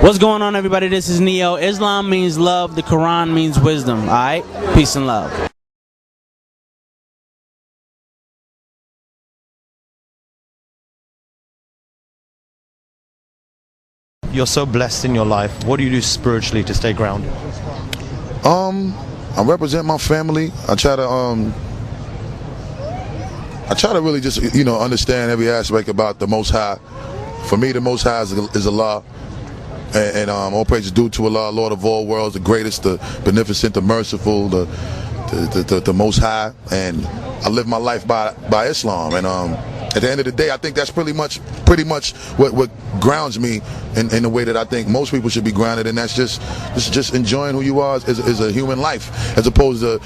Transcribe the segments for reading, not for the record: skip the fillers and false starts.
What's going on, everybody? This is Neo. Islam means love. The Quran means wisdom. All right? Peace and love. You're so blessed in your life. What do you do spiritually to stay grounded? I represent my family. I try to really just, understand every aspect about the Most High. For me, the Most High is Allah. And all praise is due to Allah, Lord of all worlds, the greatest, the beneficent, the merciful, the Most High. And I live my life by Islam. And at the end of the day, I think that's pretty much what grounds me in the way that I think most people should be grounded, and that's just enjoying who you are as a human life, as opposed to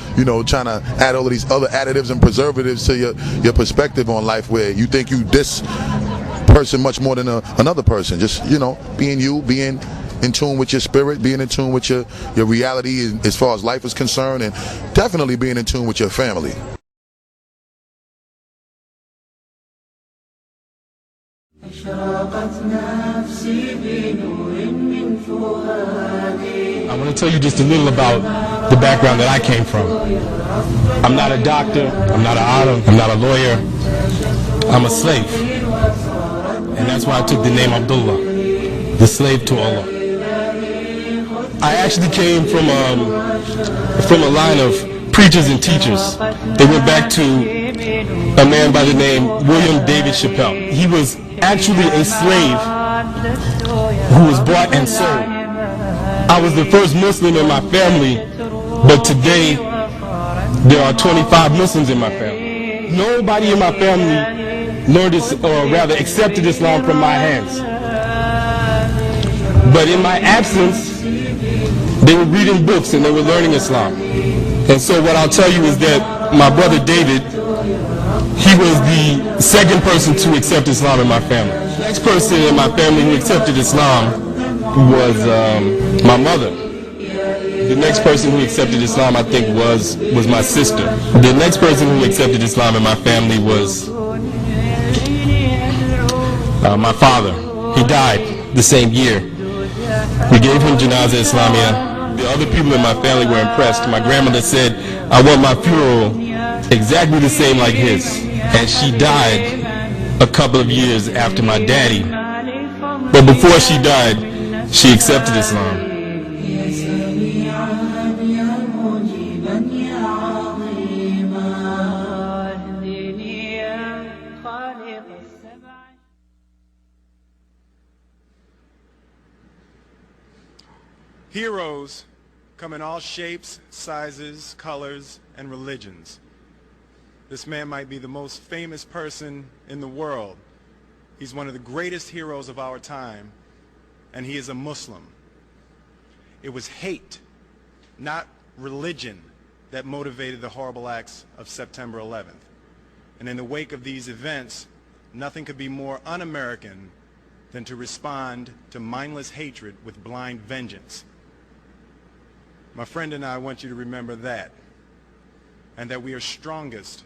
trying to add all of these other additives and preservatives to your perspective on life, where you think you this person much more than another person. Just being you, being in tune with your spirit, being in tune with your reality as far as life is concerned, and definitely being in tune with your family. I want to tell you just a little about the background that I came from. I'm not a doctor, I'm not an alim, I'm not a lawyer, I'm a slave. And that's why I took the name Abdullah, the slave to Allah. I actually came from a line of preachers and teachers. They went back to a man by the name William David Chapelle. He was actually a slave who was bought and sold. I was the first Muslim in my family, but today there are 25 Muslims in my family. Nobody in my family learned this, or rather accepted Islam from my hands. But in my absence, they were reading books and they were learning Islam. And so what I'll tell you is that my brother David, he was the second person to accept Islam in my family. The next person in my family who accepted Islam was my mother. The next person who accepted Islam, I think, was my sister. The next person who accepted Islam in my family was my father. He died the same year. We gave him Janazah Islamiyah. The other people in my family were impressed. My grandmother said, I want my funeral exactly the same like his. And she died a couple of years after my daddy. But before she died, she accepted Islam. Heroes come in all shapes, sizes, colors, and religions. This man might be the most famous person in the world. He's one of the greatest heroes of our time, and he is a Muslim. It was hate, not religion, that motivated the horrible acts of September 11th. And in the wake of these events, nothing could be more un-American than to respond to mindless hatred with blind vengeance. My friend and I want you to remember that, and that we are strongest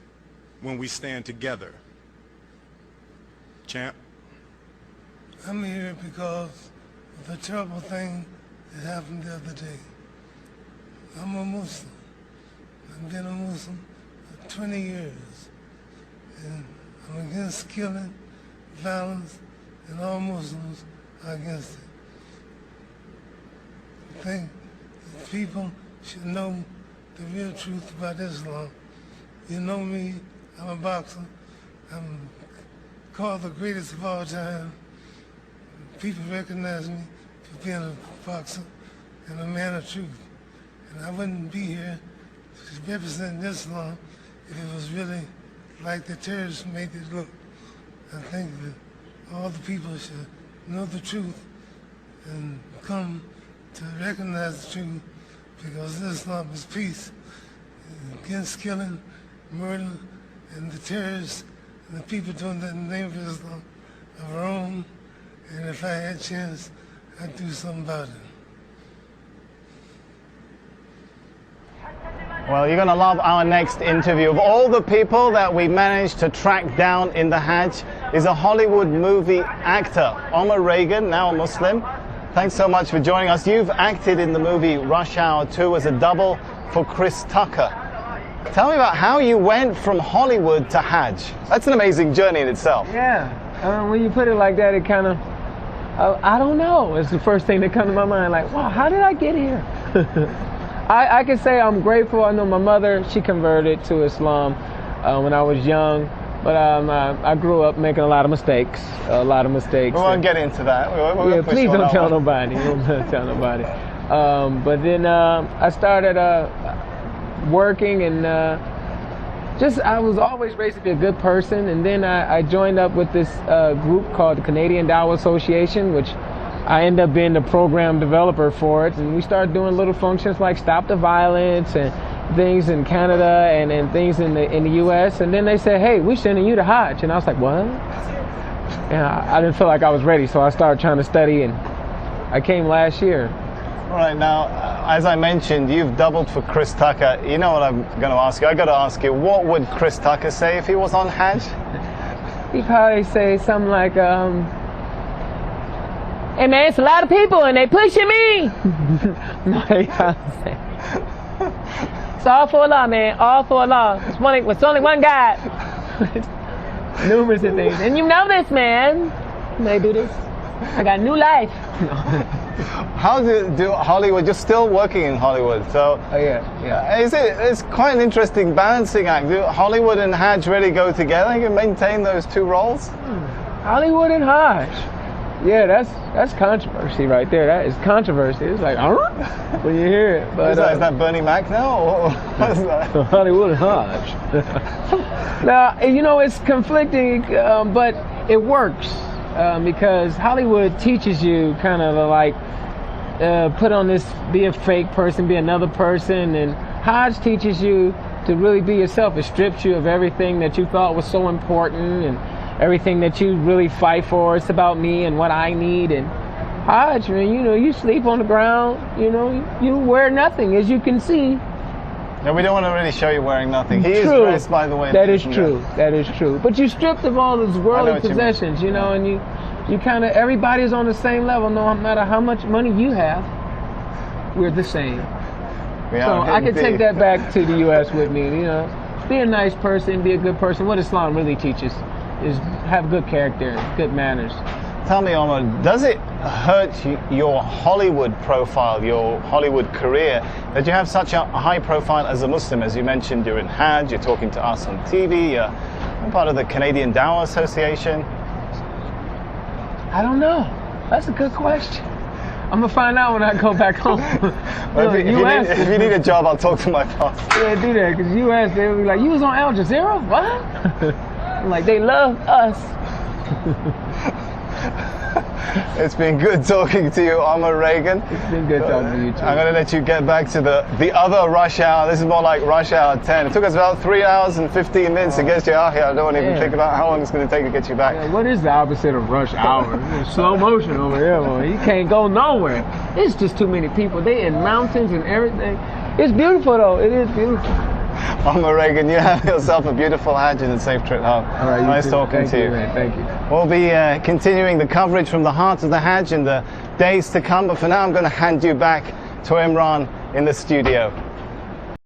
when we stand together. Champ? I'm here because of the terrible thing that happened the other day. I'm a Muslim. I've been a Muslim for 20 years. And I'm against killing, violence, and all Muslims are against it. I think that people should know the real truth about Islam. You know me, I'm a boxer. I'm called the greatest of all time. People recognize me for being a boxer and a man of truth. And I wouldn't be here to represent Islam if it was really like the terrorists made it look. I think that all the people should know the truth and come to recognize the truth, because Islam is peace against killing, murder, and the terrorists and the people doing that in the name of Islam are wrong. And if I had a chance, I'd do something about it. Well, you're going to love our next interview. Of all the people that we managed to track down in the Hajj is a Hollywood movie actor, Omar Regan, now a Muslim. Thanks so much for joining us. You've acted in the movie Rush Hour 2 as a double for Chris Tucker. Tell me about how you went from Hollywood to Hajj. That's an amazing journey in itself. Yeah, when you put it like that, it kind of, I don't know. It's the first thing that comes to my mind, like, wow, how did I get here? I can say I'm grateful. I know my mother, she converted to Islam when I was young, but I grew up making a lot of mistakes. We won't get into that. Yeah, please don't tell nobody. Don't tell nobody. But then I started working, and I was always raised to be a good person. And then I joined up with this group called the Canadian Dawah Association, which I ended up being the program developer for it. And we started doing little functions like Stop the Violence and things in Canada and things in the U.S. And then they said, hey, we're sending you to Hajj. And I was like, what? And I didn't feel like I was ready, so I started trying to study, and I came last year. All right, now, as I mentioned, you've doubled for Chris Tucker. You know what I'm going to ask you? I got to ask you, what would Chris Tucker say if he was on Hajj? He'd probably say something like, hey man, it's a lot of people and they pushing me. It's all for Allah, man. All for Allah. It's only one God. Numerous of things. And you know this, man. You may do this. I got new life. How do Hollywood? You're still working in Hollywood, so yeah. It's quite an interesting balancing act. Do Hollywood and Hajj really go together? You can maintain those two roles. Hollywood and Hajj. Yeah, that's controversy right there. That is controversy. It's like, when you hear it. But is that Bernie Mac now, or what is that? Hollywood and Hajj. Now, you know, it's conflicting, but it works because Hollywood teaches you kind of like put on this, be a fake person, be another person, and Hajj teaches you to really be yourself. It strips you of everything that you thought was so important and everything that you really fight for. It's about me and what I need. And Hajj, man, you know, you sleep on the ground, you know, you wear nothing, as you can see. No, we don't want to really show you wearing nothing. He is dressed, by the way. That is true. That is true. But you stripped of all those worldly possessions, you know, and you kind of, everybody's on the same level, no matter how much money you have. We're the same. So I can take that back to the U.S. with me, you know. Be a nice person, be a good person. What Islam really teaches is have good character, good manners. Tell me, Omar, does it hurt your Hollywood profile, your Hollywood career, that you have such a high profile as a Muslim? As you mentioned, you're in Hajj, you're talking to us on TV, you're part of the Canadian Dawah Association. I don't know. That's a good question. I'm going to find out when I go back home. Well, if you need a job, I'll talk to my boss. Yeah, do that, because U.S., they'll be like, you was on Al Jazeera? What? I'm like, they love us. It's been good talking to you, Omar Regan. It's been good talking to you too. I'm going to let you get back to the other rush hour. This is more like rush hour 10. It took us about 3 hours and 15 minutes to get you out here. I don't even think about how long it's going to take to get you back. Yeah, what is the opposite of rush hour? Slow motion over here, boy. You can't go nowhere. It's just too many people. They in mountains and everything. It's beautiful though. It is beautiful. Omar Regan, you have yourself a beautiful Hajj and a safe trip home. All right, nice talking to you. Man. Thank you. We'll be continuing the coverage from the heart of the Hajj in the days to come, but for now I'm going to hand you back to Imran in the studio.